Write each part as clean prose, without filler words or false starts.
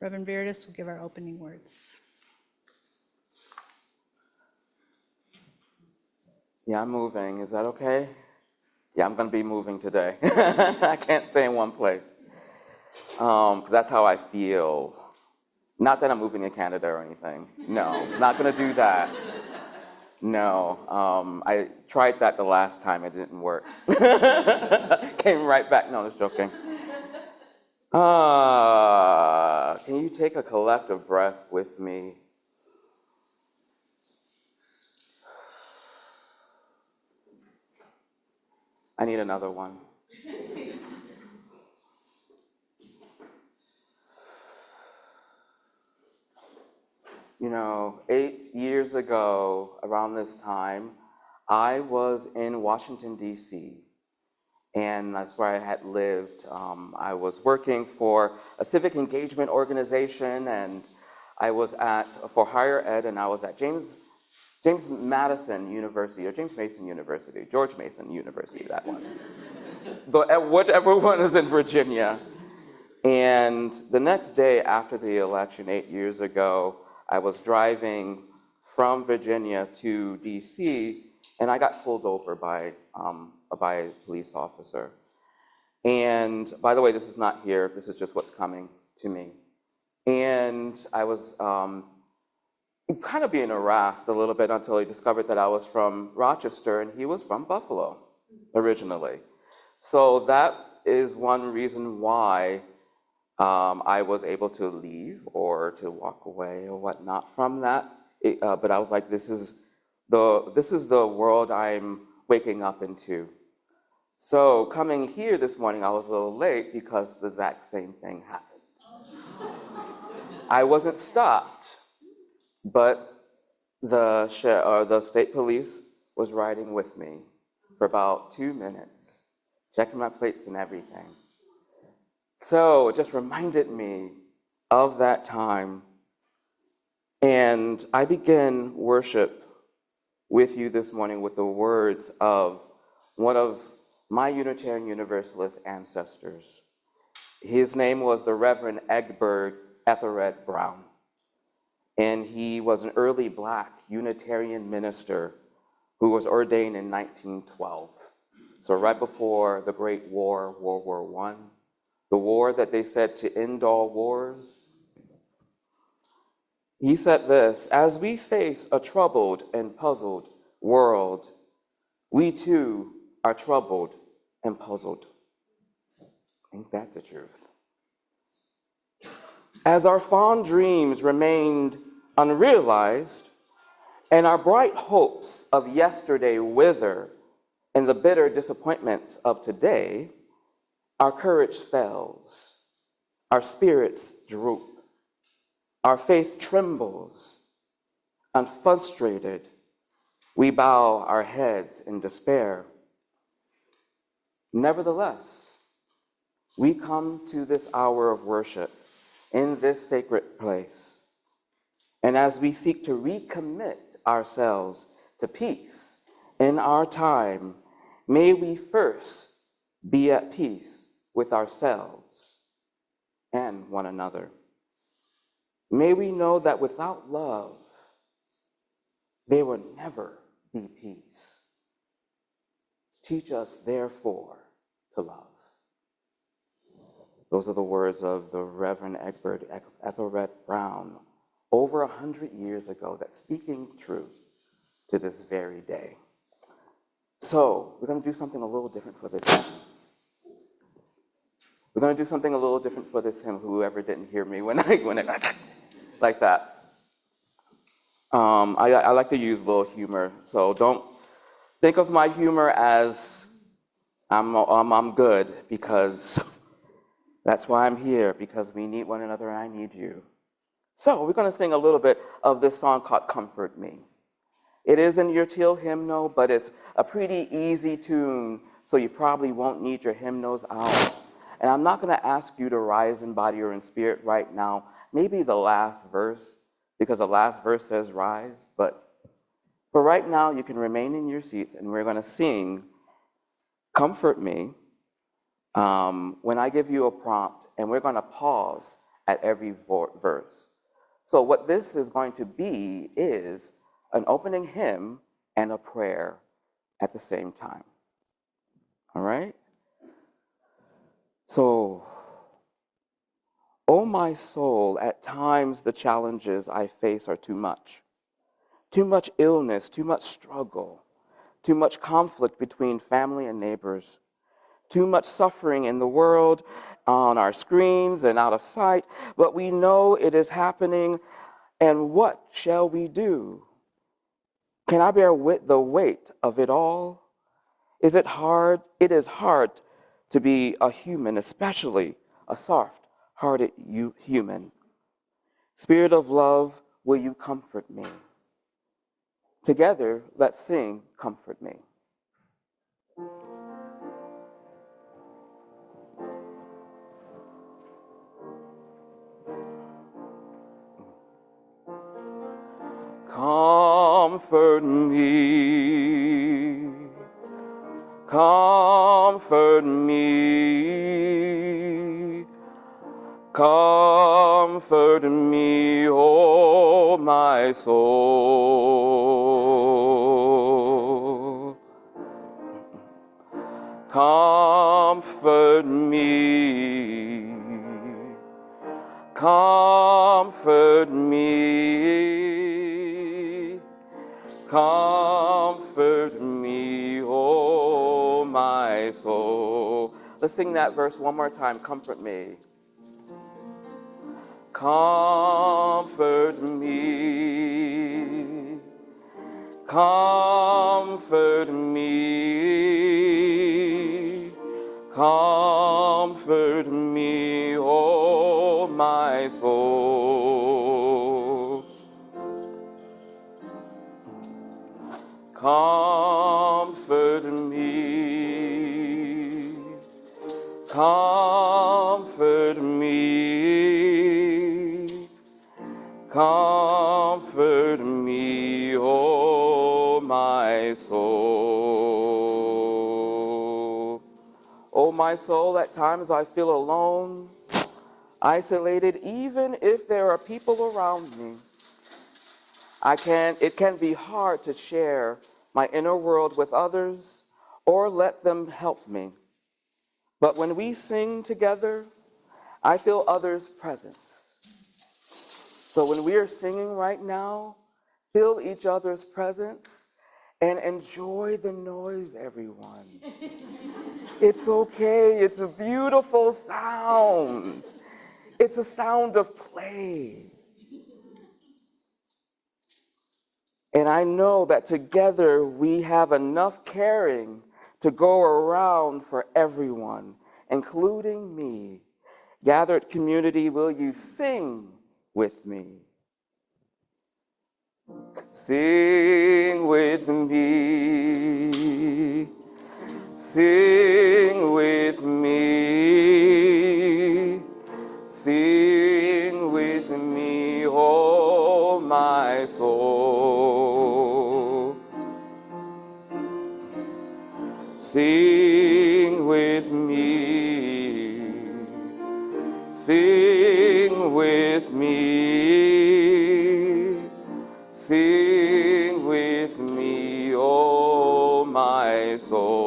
Reverend Veritas will give our opening words. Yeah, I'm moving. Is that okay? Yeah, I'm going to be moving today. I can't stay in one place. 'Cause that's how I feel. Not that I'm moving to Canada or anything. No, not going to do that. No, I tried that the last time. It didn't work. Came right back. No, I was joking. Can you take a collective breath with me? I need another one. You know, 8 years ago, around this time, I was in Washington, D.C., and that's where I had lived. I was working for a civic engagement organization, and I was for higher ed, and I was at James Madison University, or James Mason University, George Mason University, that one. But whichever one is in Virginia. And the next day after the election 8 years ago, I was driving from Virginia to DC, and I got pulled over by a police officer. And by the way, this is not here, this is just what's coming to me. And I was kind of being harassed a little bit until he discovered that I was from Rochester and he was from Buffalo originally. So that is one reason why I was able to leave or to walk away or whatnot from that. But I was like, this is the world I'm waking up into. So coming here this morning, I was a little late because the exact same thing happened. I wasn't stopped, but the state police was riding with me for about 2 minutes, checking my plates and everything. So it just reminded me of that time. And I begin worship with you this morning with the words of one of my Unitarian Universalist ancestors. His name was the Reverend Egbert Ethelred Brown. And he was an early Black Unitarian minister who was ordained in 1912. So right before the Great War, World War I, the war that they said to end all wars. He said this: as we face a troubled and puzzled world, we too are troubled and puzzled. Ain't that the truth? As our fond dreams remained unrealized and our bright hopes of yesterday wither in the bitter disappointments of today, our courage fails, our spirits droop, our faith trembles, and frustrated, we bow our heads in despair. Nevertheless, we come to this hour of worship in this sacred place, and as we seek to recommit ourselves to peace in our time, may we first be at peace with ourselves and one another. May we know that without love, there will never be peace. Teach us, therefore, to love. Those are the words of the Reverend Egbert Ethelred Brown over 100 years ago, that's speaking truth to this very day. So we're going to do something a little different for this hymn. We're going to do something a little different for this hymn, whoever didn't hear me when I like that. I like to use a little humor, so don't think of my humor as I'm good, because that's why I'm here, because we need one another and I need you. So we're going to sing a little bit of this song called Comfort Me. It is in your teal hymnal, but it's a pretty easy tune, so you probably won't need your hymnals out. And I'm not going to ask you to rise in body or in spirit right now. Maybe the last verse, because the last verse says rise. But for right now, you can remain in your seats, and we're going to sing Comfort Me when I give you a prompt, and we're going to pause at every verse. So what this is going to be is an opening hymn and a prayer at the same time. All right? So, oh my soul, at times the challenges I face are too much. Too much illness, too much struggle, too much conflict between family and neighbors, too much suffering in the world, on our screens and out of sight, but we know it is happening, and what shall we do? Can I bear the weight of it all? Is it hard? It is hard to be a human, especially a soft-hearted human. Spirit of love, will you comfort me? Together, let's sing, Comfort Me. Comfort me, comfort me, comfort me, oh my soul. Comfort me, comfort me, comfort me, oh my soul. Let's sing that verse one more time. Comfort me. Comfort me, comfort me, comfort me, oh my soul. Comfort me, comfort me, comfort me, oh my soul. Oh my soul, at times I feel alone, isolated, even if there are people around me. It can be hard to share my inner world with others or let them help me. But when we sing together, I feel others' presence. So when we are singing right now, feel each other's presence and enjoy the noise, everyone. It's okay, it's a beautiful sound. It's a sound of play. And I know that together we have enough caring to go around for everyone, including me. Gathered community, will you sing with me? Sing with me. Sing with me. Sing with me, oh my soul. Sing with me. Sing with me. Sing with me, oh my soul.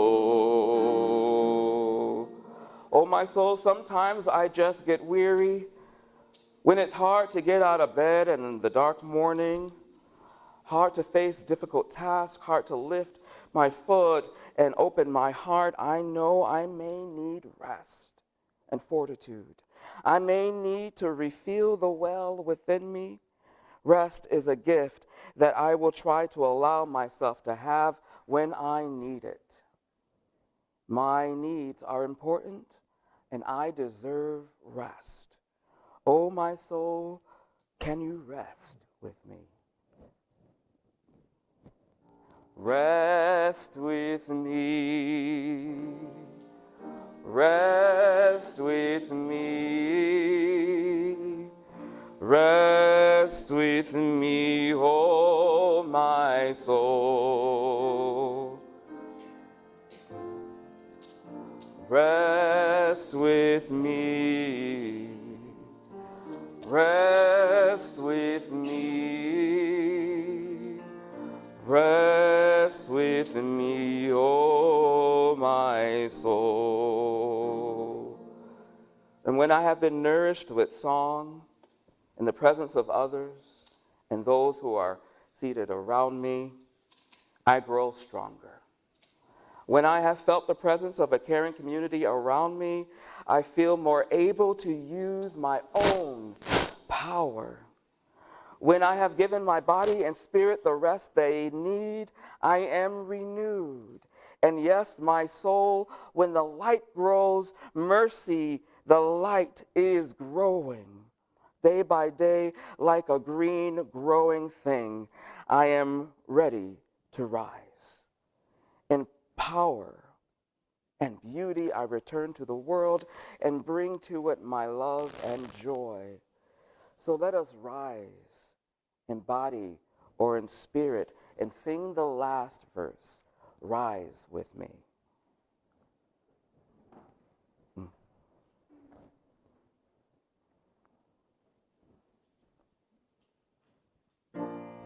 Oh my soul, sometimes I just get weary when it's hard to get out of bed in the dark morning, hard to face difficult tasks, hard to lift my foot and open my heart. I know I may need rest and fortitude. I may need to refill the well within me. Rest is a gift that I will try to allow myself to have when I need it. My needs are important, and I deserve rest. Oh, my soul, can you rest with me? Rest with me. Rest with me. Rest with me, oh my soul. Rest with me. rest with me. Rest with me, oh my soul. And when I have been nourished with song in the presence of others and those who are seated around me, I grow stronger. When I have felt the presence of a caring community around me, I feel more able to use my own power. When I have given my body and spirit the rest they need, I am renewed. And yes, my soul, when the light grows, mercy, the light is growing. Day by day, like a green growing thing, I am ready to rise. In power and beauty, I return to the world and bring to it my love and joy. So let us rise in body or in spirit and sing the last verse, Rise with me.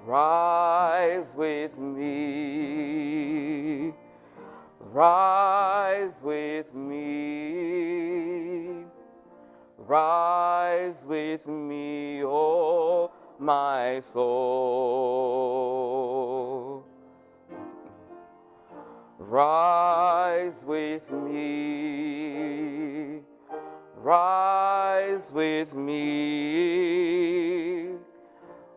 Rise with me, rise with me, rise with me, oh my soul. Rise with me, rise with me,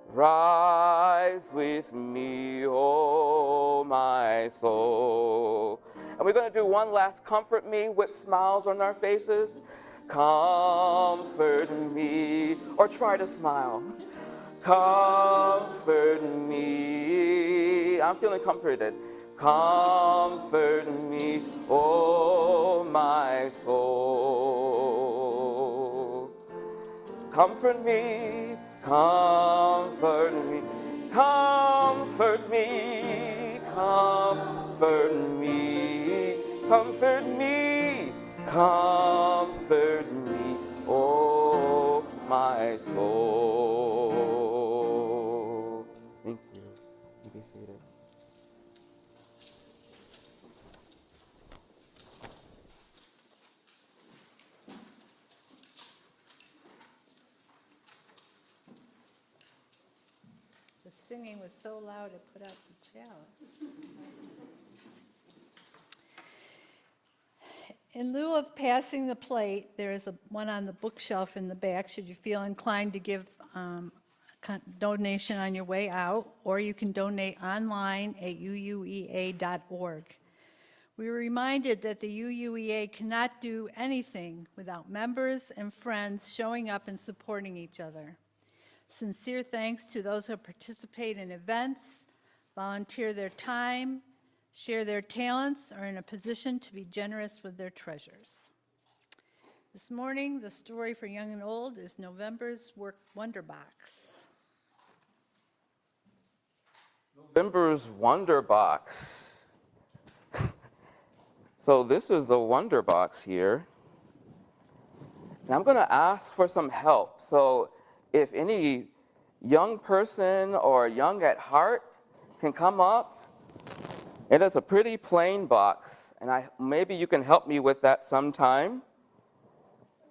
rise with me, oh my soul. And we're going to do one last comfort me with smiles on our faces. Comfort me, or try to smile. Comfort me. I'm feeling comforted. Comfort me, oh my soul. Comfort me, comfort me, comfort me, comfort me, comfort me, comfort me, oh my soul. Thank you. You be seated. The singing was so loud it put out the chalice. In lieu of passing the plate, there is one on the bookshelf in the back, should you feel inclined to give a donation on your way out, or you can donate online at uuea.org. We were reminded that the UUEA cannot do anything without members and friends showing up and supporting each other. Sincere thanks to those who participate in events, volunteer their time, share their talents, are in a position to be generous with their treasures. This morning, the story for young and old is November's Wonder Box. November's Wonder Box. So this is the Wonder Box here. And I'm going to ask for some help. So if any young person or young at heart can come up, it is a pretty plain box. And maybe you can help me with that sometime.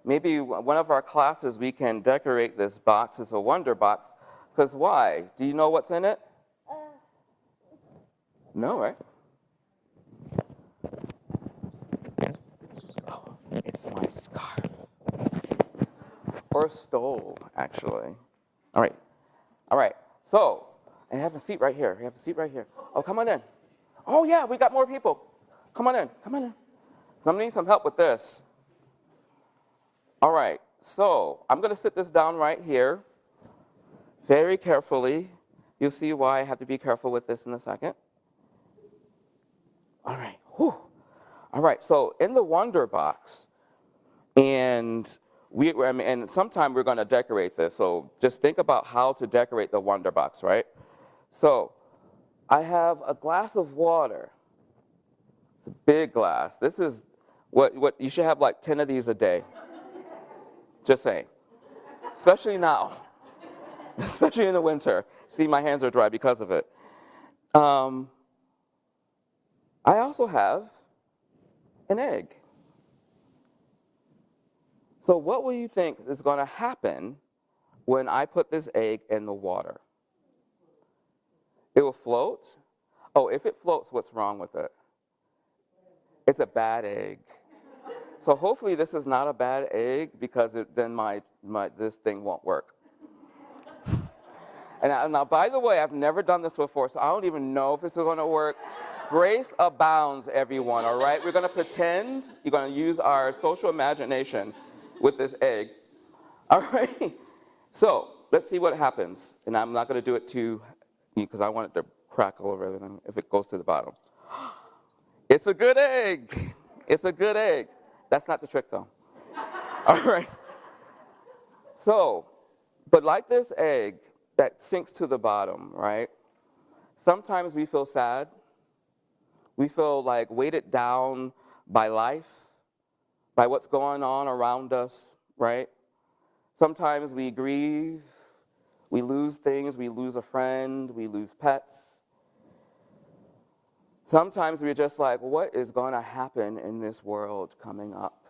Maybe one of our classes we can decorate this box as a Wonder Box. Because why? Do you know what's in it? No, right? Oh, it's my scarf. Or stole, actually. All right. All right. So, I have a seat right here. We have a seat right here. Oh, come on in. Oh, yeah, we got more people. Come on in. Come on in. Somebody needs some help with this. All right. So, I'm going to sit this down right here very carefully. You'll see why I have to be careful with this in a second. All right. Whew. All right. So, in the Wonder Box, and sometime we're going to decorate this. So just think about how to decorate the Wonder Box, right? So I have a glass of water. It's a big glass. This is what you should have like 10 of these a day. Just saying. especially now, especially in the winter. See, my hands are dry because of it. I also have an egg. So what will you think is going to happen when I put this egg in the water? It will float. Oh, if it floats, what's wrong with it? It's a bad egg. So hopefully this is not a bad egg, because then this thing won't work. And now, by the way, I've never done this before, so I don't even know if this is going to work. Grace abounds, everyone, all right? We're going to pretend. You're going to use our social imagination with this egg. All right? So let's see what happens. And I'm not going to do it too, because I want it to crackle over everything if it goes to the bottom. It's a good egg. It's a good egg. That's not the trick, though. All right. So, but like this egg that sinks to the bottom, right? Sometimes we feel sad. We feel like weighted down by life, by what's going on around us, right? Sometimes we grieve. We lose things. We lose a friend. We lose pets. Sometimes we're just like, what is going to happen in this world coming up?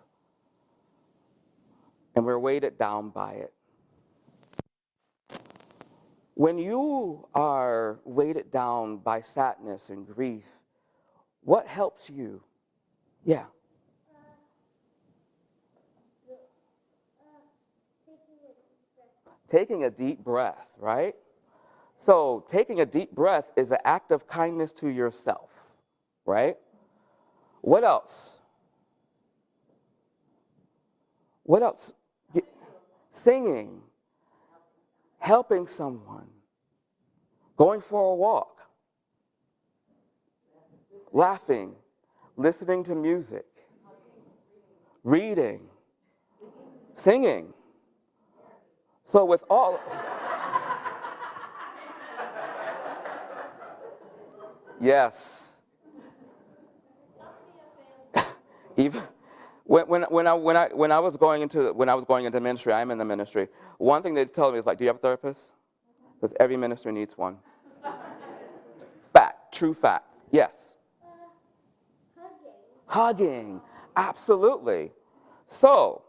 And we're weighted down by it. When you are weighted down by sadness and grief, what helps you? Yeah. Taking a deep breath, right? So taking a deep breath is an act of kindness to yourself, right? What else? What else? Singing, helping someone, going for a walk, laughing, listening to music, reading, singing. So with all... Yes. Even when I was going into ministry, I'm in the ministry. One thing they tell me is like, do you have a therapist? Because every ministry needs one. Fact, true fact. Yes. Hugging, absolutely. So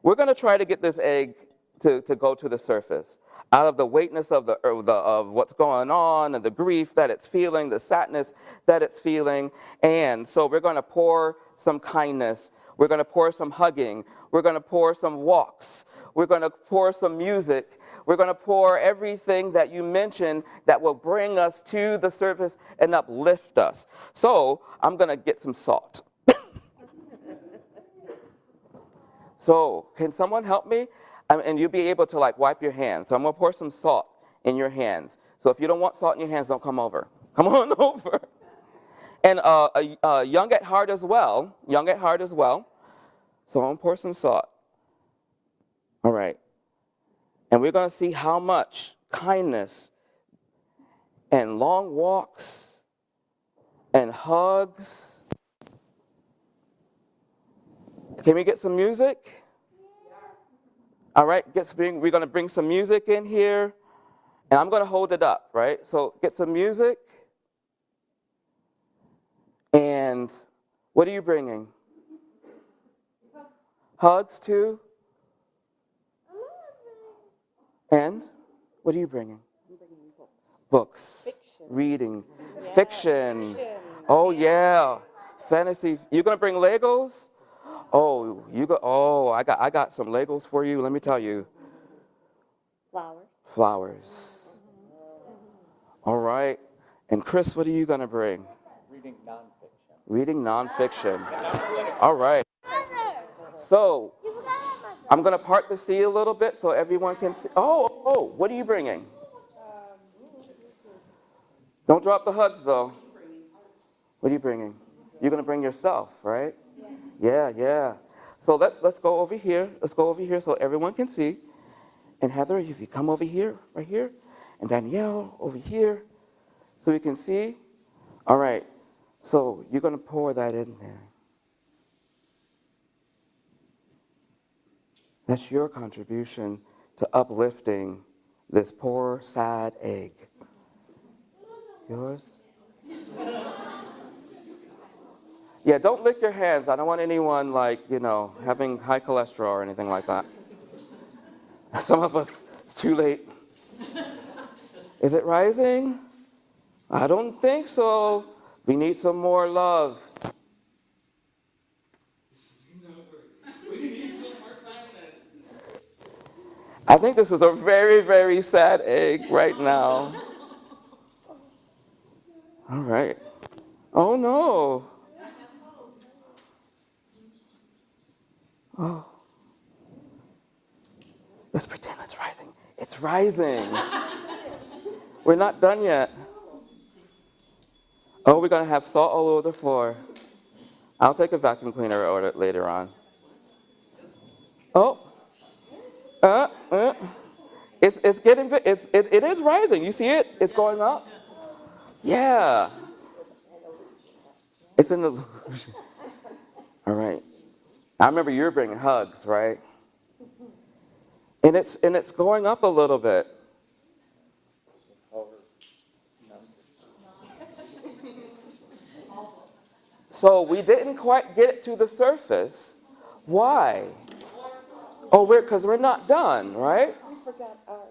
we're going to try to get this egg to go to the surface. Out of the weightness of of what's going on and the grief that it's feeling, the sadness that it's feeling. And so we're going to pour some kindness. We're going to pour some hugging. We're going to pour some walks. We're going to pour some music. We're going to pour everything that you mentioned that will bring us to the surface and uplift us. So I'm going to get some salt. So can someone help me? And you'll be able to like wipe your hands. So I'm going to pour some salt in your hands. So if you don't want salt in your hands, don't come over. Come on over. And young at heart as well. Young at heart as well. So I'm going to pour some salt. All right. And we're going to see how much kindness and long walks and hugs. Can we get some music? All right, we're going to bring some music in here, and I'm going to hold it up, right? So get some music, and what are you bringing? Hugs too? And what are you bringing? I'm bringing books. Books. Fiction. Reading. Yeah, Fiction. fiction. Oh yeah. Fantasy. You going to bring Legos? Oh, I got some Legos for you. Let me tell you. Flowers. Flowers. All right. And Chris, what are you going to bring? Reading nonfiction. Reading nonfiction. All right. So I'm going to part the sea a little bit so everyone can see. Oh, what are you bringing? Don't drop the hugs, though. What are you bringing? You're going to bring yourself, right? Yeah. So let's go over here. Let's go over here so everyone can see. And Heather, if you come over here, right here. And Danielle, over here, so we can see. All right. So you're going to pour that in there. That's your contribution to uplifting this poor, sad egg. Yours? Yeah, don't lick your hands. I don't want anyone, like, having high cholesterol or anything like that. Some of us, it's too late. Is it rising? I don't think so. We need some more love. We need some more kindness. I think this is a very, very sad egg right now. All right. Oh, no. Oh. Let's pretend it's rising. It's rising. We're not done yet. Oh, we're going to have salt all over the floor. I'll take a vacuum cleaner order later on. Oh. Uh, uh. It's getting, it is rising. You see it? It's going up. Yeah. It's an illusion. All right. I remember you were bringing hugs, right? And it's going up a little bit. So we didn't quite get it to the surface. Why? Oh, because we're not done, right? We forgot art.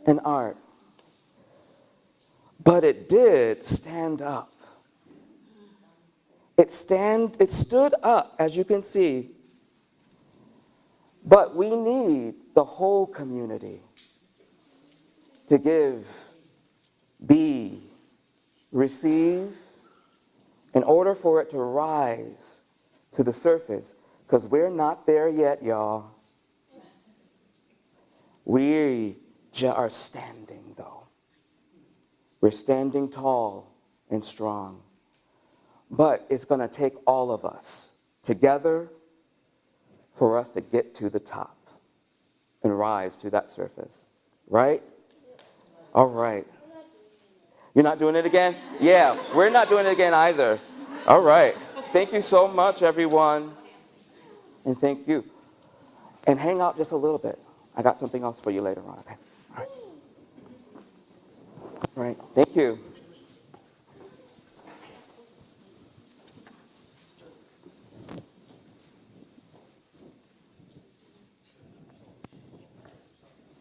And art. But it did stand up. It stood up, as you can see. But we need the whole community to give, be, receive, in order for it to rise to the surface. Because we're not there yet, y'all. We are standing, though. We're standing tall and strong. But it's going to take all of us together for us to get to the top and rise to that surface. Right? All right. You're not doing it again? Yeah, we're not doing it again either. All right. Thank you so much, everyone. And thank you. And hang out just a little bit. I got something else for you later on. Okay? All right. All right. Thank you.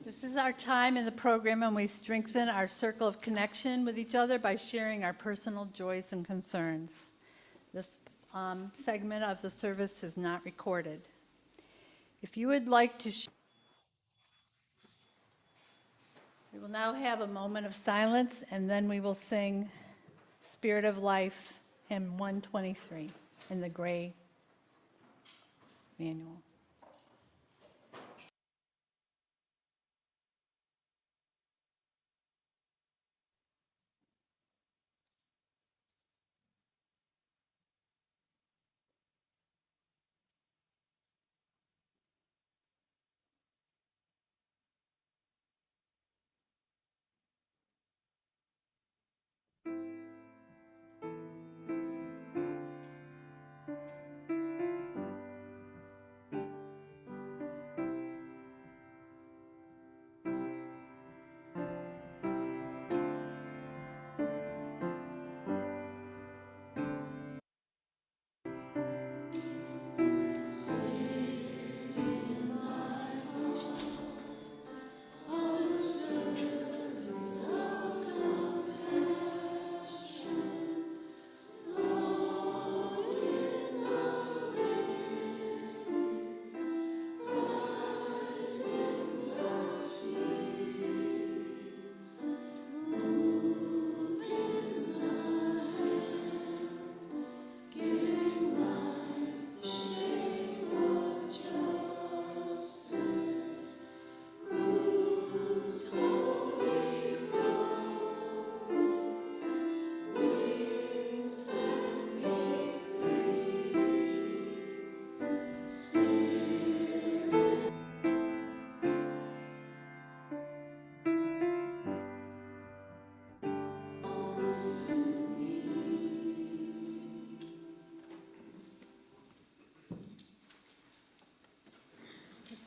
This is our time in the program when we strengthen our circle of connection with each other by sharing our personal joys and concerns. This segment of the service is not recorded. If you would like to we will now have a moment of silence, and then we will sing Spirit of Life, hymn 123 in the gray manual.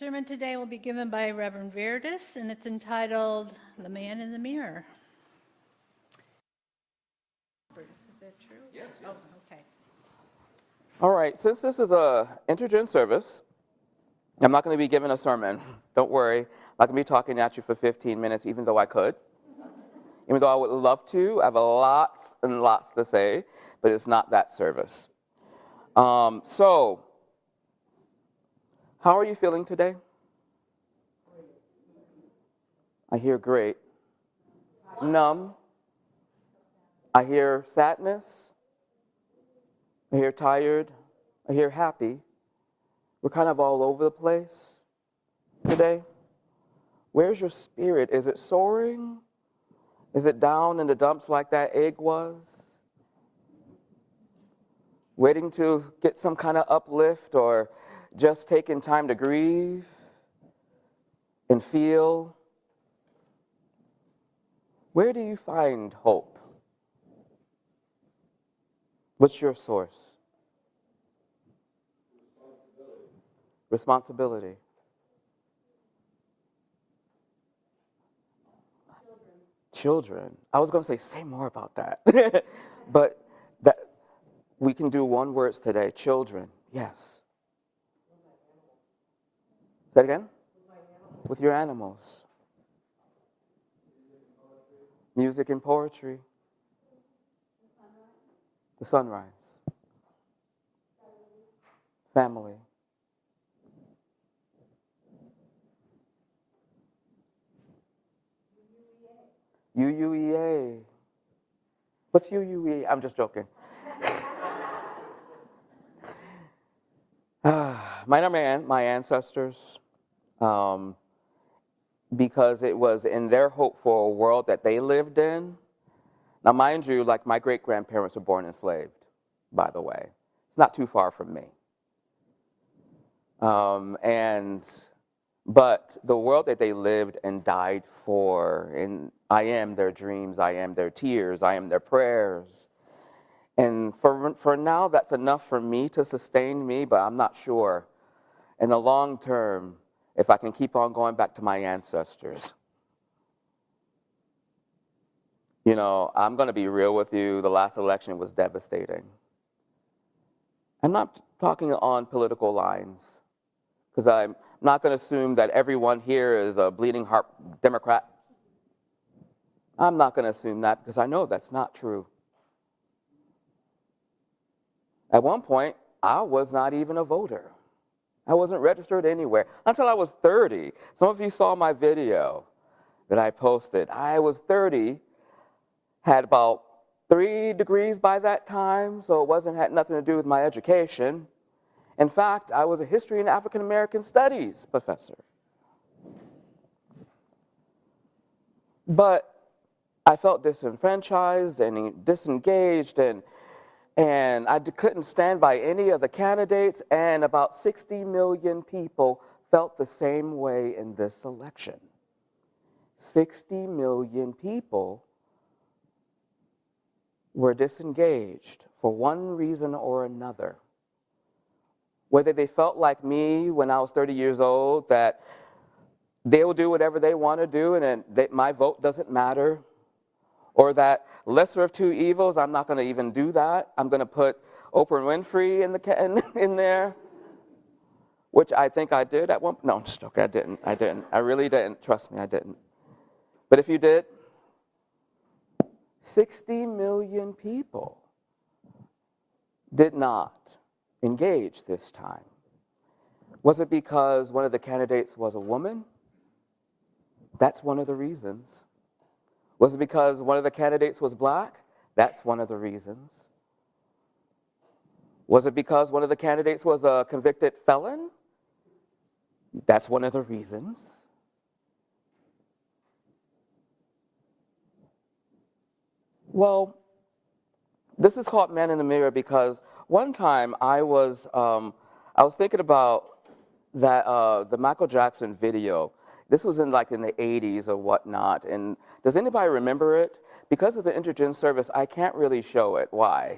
sermon today will be given by Reverend Verdis, and it's entitled The Man in the Mirror. Is that true? Yes. Oh, okay. All right, since this is a intergen service, I'm not going to be giving a sermon. Don't worry. I'm not going to be talking at you for 15 minutes, even though I could. Even though I would love to. I have lots and lots to say, but it's not that service. So, how are you feeling today? I hear great. Numb. I hear sadness. I hear tired. I hear happy. We're kind of all over the place today. Where's your spirit? Is it soaring? Is it down in the dumps like that egg was? Waiting to get some kind of uplift, or just taking time to grieve and feel? Where do you find hope? What's your source? Responsibility. Children. I was going to say more about that. But that we can do one words today. Children. Yes. Say that again? With your animals. Music and poetry. The sunrise. Family. UUEA. What's UUEA? I'm just joking. Mine are my ancestors, because it was in their hope for a world that they lived in. Now, mind you, like my great-grandparents were born enslaved, by the way. It's not too far from me. But the world that they lived and died for, and I am their dreams, I am their tears, I am their prayers. And for now, that's enough for me to sustain me, but I'm not sure in the long term if I can keep on going back to my ancestors. You know, I'm going to be real with you. The last election was devastating. I'm not talking on political lines, because I'm not going to assume that everyone here is a bleeding heart Democrat. I'm not going to assume that, because I know that's not true. At one point, I was not even a voter. I wasn't registered anywhere until I was 30. Some of you saw my video that I posted. I was 30, had about 3 degrees by that time, so it had nothing to do with my education. In fact, I was a history and African American studies professor. But I felt disenfranchised and disengaged, and I couldn't stand by any of the candidates, and about 60 million people felt the same way in this election. 60 million people were disengaged for one reason or another. Whether they felt like me when I was 30 years old, that they will do whatever they want to do and my vote doesn't matter, or that lesser of two evils, I'm not going to even do that. I'm going to put Oprah Winfrey in there, which I think I did at one point. No, I'm just joking. I didn't. I really didn't. Trust me, I didn't. But if you did, 60 million people did not engage this time. Was it because one of the candidates was a woman? That's one of the reasons. Was it because one of the candidates was black? That's one of the reasons. Was it because one of the candidates was a convicted felon? That's one of the reasons. Well, this is called Man in the Mirror because one time I was thinking about that the Michael Jackson video. This was in the 80s or whatnot. And does anybody remember it? Because of the intergen service, I can't really show it. Why?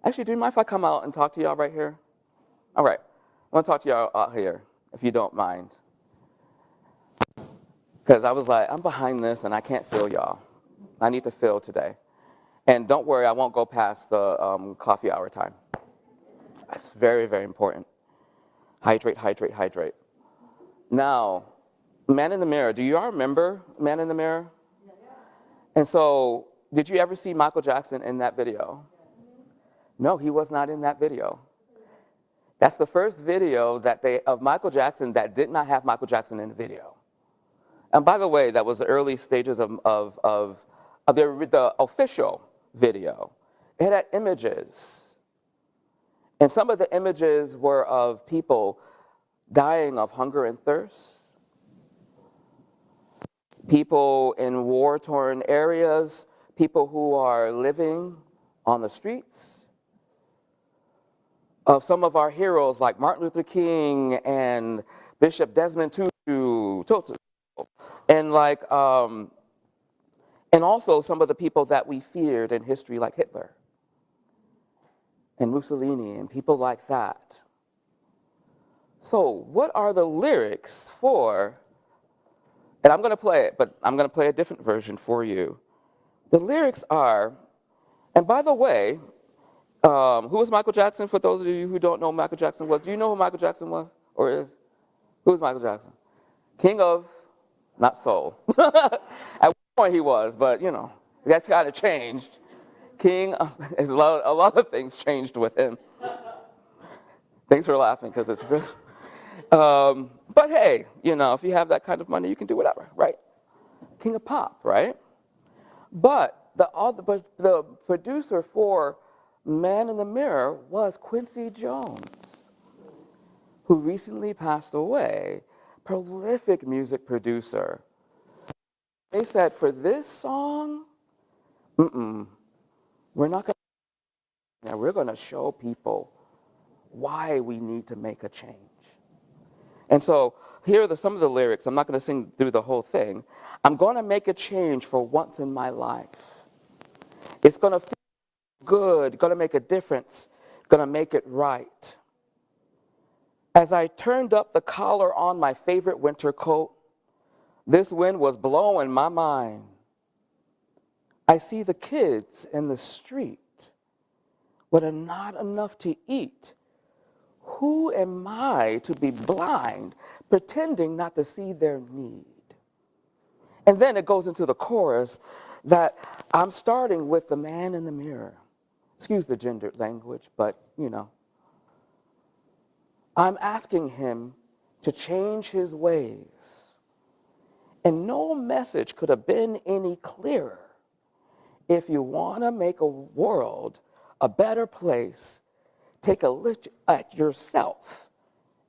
Actually, do you mind if I come out and talk to y'all right here? All right. I want to talk to y'all out here. if you don't mind. Because I was like, I'm behind this and I can't feel y'all. I need to feel today. And don't worry, I won't go past the coffee hour time. That's very, very important. Hydrate, hydrate, hydrate. Now, Man in the Mirror. Do you all remember Man in the Mirror? And so, did you ever see Michael Jackson in that video? No, he was not in that video. That's the first video of Michael Jackson that did not have Michael Jackson in the video. And by the way, that was the early stages of the official video. It had images. And some of the images were of people dying of hunger and thirst, people in war-torn areas, people who are living on the streets, of some of our heroes like Martin Luther King and Bishop Desmond Tutu, and and also some of the people that we feared in history like Hitler and Mussolini and people like that. So what are the lyrics for, and I'm going to play it, but I'm going to play a different version for you. The lyrics are, and by the way, who was Michael Jackson? For those of you who don't know who Michael Jackson was, do you know who Michael Jackson was or is? Who is Michael Jackson? King of, not soul. At one point he was, but you know, that's kind of changed. King, a lot of things changed with him. Thanks for laughing, because it's good. But hey, you know, if you have that kind of money, you can do whatever, right? King of pop, right? But the producer for Man in the Mirror was Quincy Jones, who recently passed away, prolific music producer. They said, for this song, we're not going to, we're going to show people why we need to make a change. And so here are some of the lyrics. I'm not going to sing through the whole thing. I'm going to make a change for once in my life. It's going to feel good, going to make a difference, going to make it right. As I turned up the collar on my favorite winter coat, this wind was blowing my mind. I see the kids in the street with not enough to eat. Who am I to be blind, pretending not to see their need? And then it goes into the chorus that I'm starting with the man in the mirror. Excuse the gendered language, but you know. I'm asking him to change his ways. And no message could have been any clearer. If you want to make a world a better place, take a look at yourself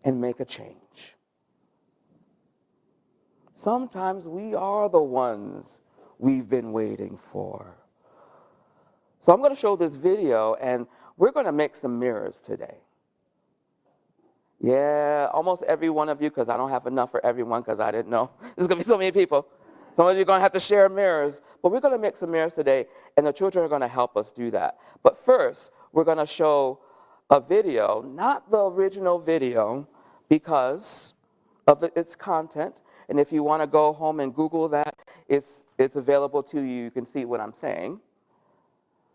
and make a change. Sometimes we are the ones we've been waiting for. So I'm going to show this video, and we're going to make some mirrors today. Yeah, almost every one of you, because I don't have enough for everyone, because I didn't know. There's going to be so many people. Some of you are going to have to share mirrors. But we're going to make some mirrors today, and the children are going to help us do that. But first, we're going to show a video, not the original video, because of its content. And if you want to go home and Google that, it's available to you. You can see what I'm saying.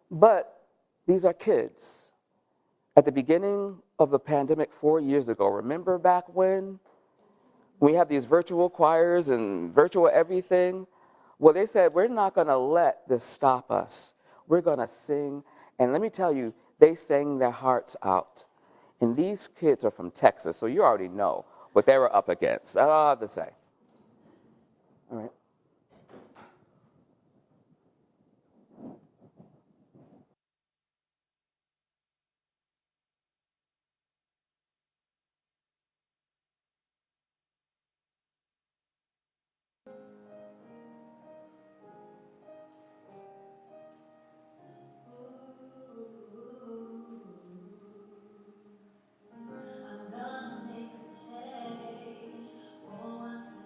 But these are kids. At the beginning of the pandemic 4 years ago, remember back when we have these virtual choirs and virtual everything? Well, they said, we're not going to let this stop us. We're going to sing. And let me tell you, they sang their hearts out. And these kids are from Texas, so you already know what they were up against. That's all I have to say. All right. I'm gonna make a change for once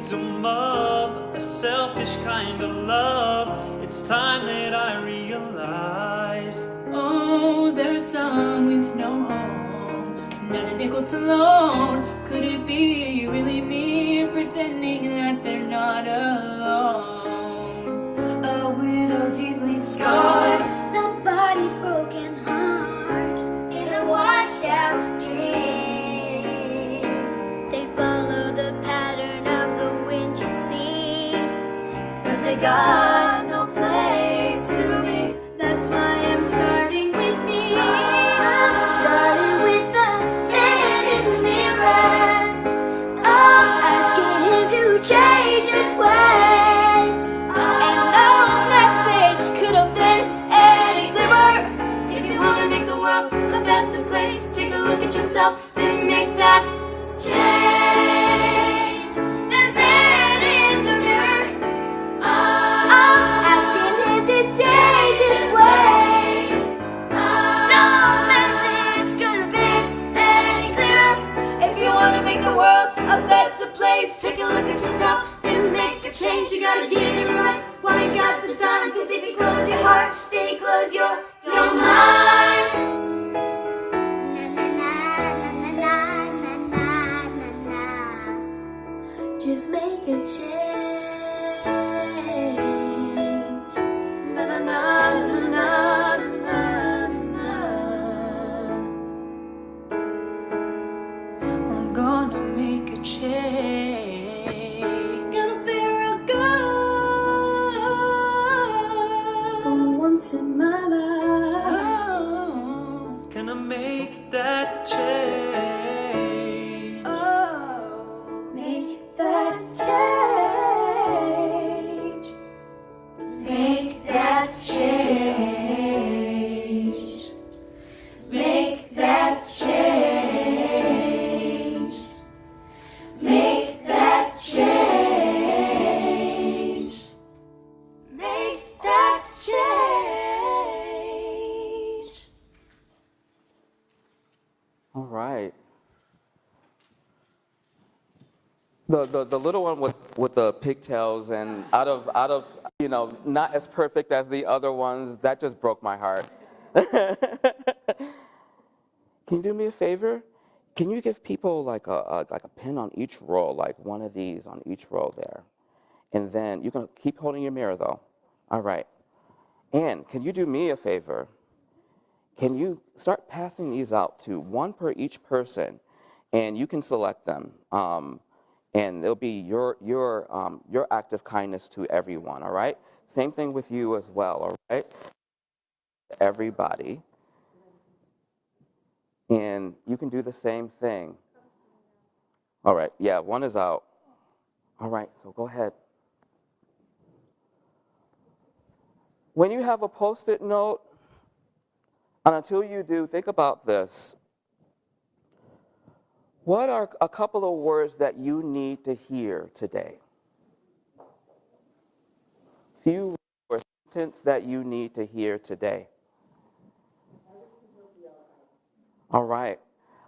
victim of a selfish kind of love. It's time that I realize. Oh, there's some with no home, not a nickel to loan. Could it be really me pretending that they're not alone? A widow deeply scarred, Somebody's broken heart in a washed out dream. They follow the pattern of the wind, you see. 'cause they got no place to be. That's why I'm starting with me. Starting with the man in the mirror. Oh, asking him to change his ways. And no message could have been any clearer. If you want to make the world a better place, take a look at yourself, then make that change. The man in the mirror. Asking him to change his ways. No message could have been any clearer. If you want to make the world a better place, take a look at yourself, then make a change. You gotta get it right while you got the time. 'Cause if you close your heart, then you close your mind. Just make a change. Na na na na na na na. I'm gonna make a change. Gonna feel good for once in my life. Gonna make that change. Oh, make that change. Make that change. Make that change. Make that change. Make that change. All right. The little one with the pigtails and out of not as perfect as the other ones, that just broke my heart. Can you do me a favor? Can you give people like a pin on each row, like one of these on each row there? And then you can keep holding your mirror though. All right. And can you do me a favor? Can you start passing these out to one per each person, and you can select them, and it'll be your act of kindness to everyone. All right. Same thing with you as well. All right. Everybody, and you can do the same thing. All right. Yeah, one is out. All right. So go ahead. When you have a Post-it note, and until you do, think about this. What are a couple of words that you need to hear today? Few or sentence that you need to hear today. All right.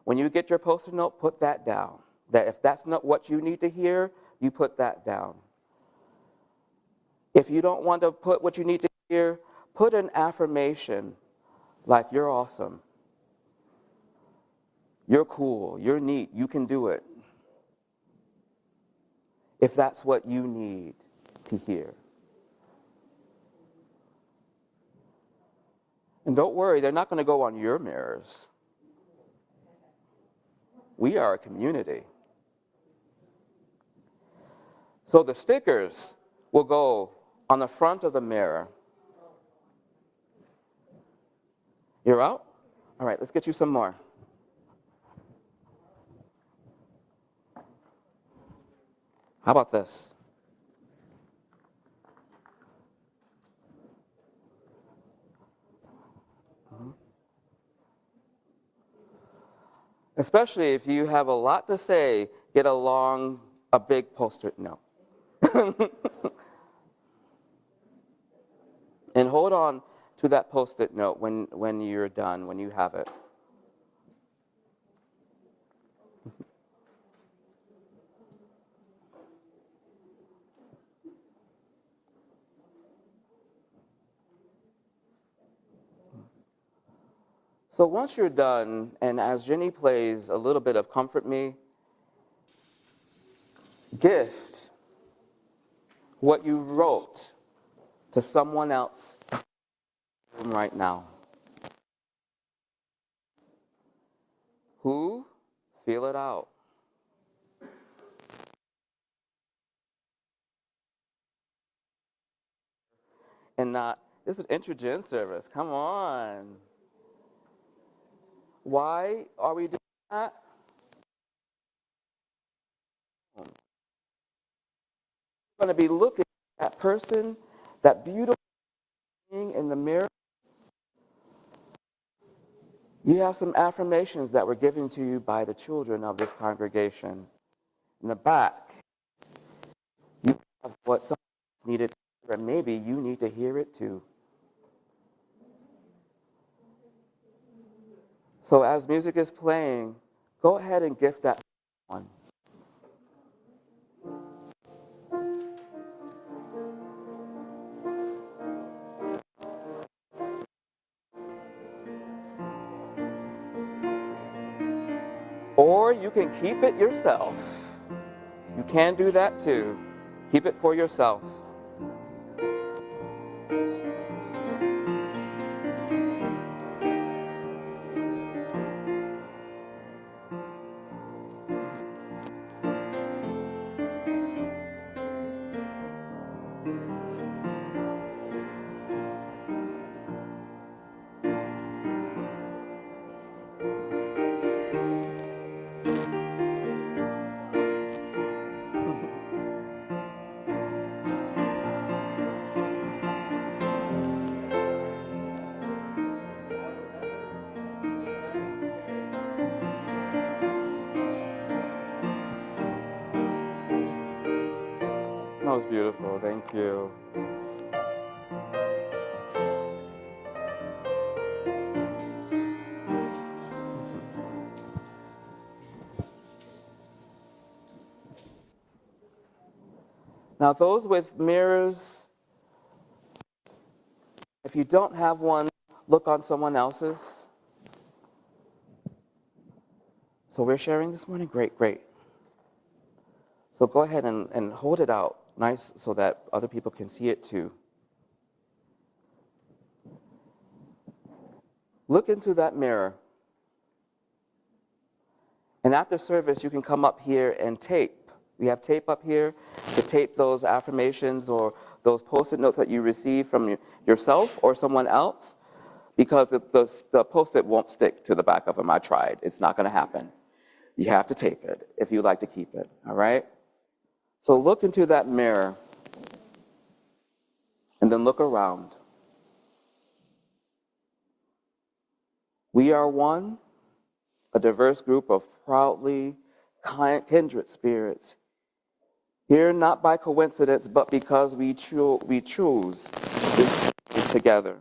When you get your Post-it note, put that down. That if that's not what you need to hear, you put that down. If you don't want to put what you need to hear, put an affirmation like you're awesome. You're cool, you're neat, you can do it. If that's what you need to hear. And don't worry, they're not going to go on your mirrors. We are a community. So the stickers will go on the front of the mirror. You're out? All right, let's get you some more. How about this? Especially if you have a lot to say, get a big Post-it note. And hold on to that Post-it note when you're done, when you have it. So once you're done, and as Jenny plays a little bit of Comfort Me, gift what you wrote to someone else right now. Who? Feel it out. And not, this is an intergen service. Come on. Why are we doing that? We're going to be looking at that person, that beautiful thing in the mirror. You have some affirmations that were given to you by the children of this congregation. In the back, you have what someone needed to hear, and maybe you need to hear it too. So as music is playing, go ahead and gift that one. Or you can keep it yourself. You can do that too. Keep it for yourself. That was beautiful. Thank you. Now, those with mirrors, if you don't have one, look on someone else's. So we're sharing this morning? Great, great. So go ahead and hold it out nice so that other people can see it too. Look into that mirror. And after service, you can come up here and tape. We have tape up here to tape those affirmations or those Post-it notes that you receive from yourself or someone else, because the Post-it won't stick to the back of them. I tried. It's not going to happen. You have to tape it if you like to keep it, all right? So look into that mirror and then look around. We are one, a diverse group of proudly kindred spirits, here not by coincidence, but because we choose this together.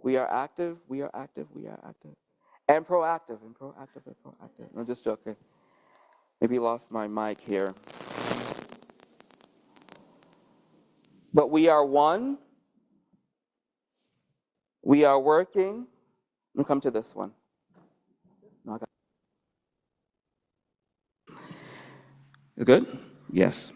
We are active, we are active, we are active. And proactive, and proactive, and proactive. I'm just joking. Maybe lost my mic here. But we are one. We are working. Let me come to this one. No, You good? Yes.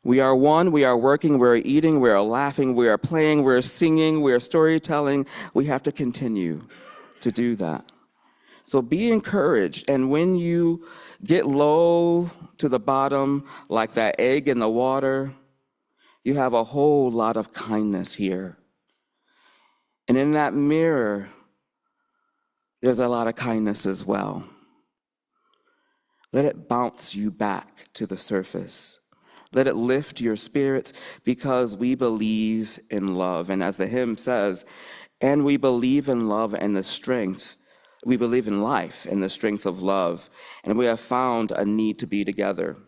We are one, we are working, we're eating, we are laughing, we are playing, we're singing, we are storytelling. We have to continue to do that. So be encouraged, and when you get low to the bottom, like that egg in the water, you have a whole lot of kindness here. And in that mirror, there's a lot of kindness as well. Let it bounce you back to the surface. Let it lift your spirits, because we believe in love. And as the hymn says, and we believe in love and the strength. We believe in life and the strength of love. And we have found a need to be together.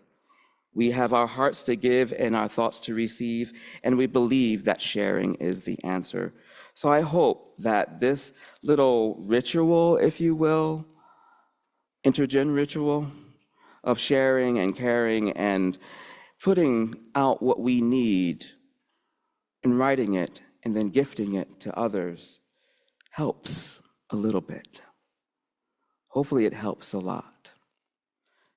We have our hearts to give and our thoughts to receive. And we believe that sharing is the answer. So I hope that this little ritual, if you will, intergen ritual of sharing and caring and putting out what we need and writing it and then gifting it to others helps a little bit. Hopefully it helps a lot.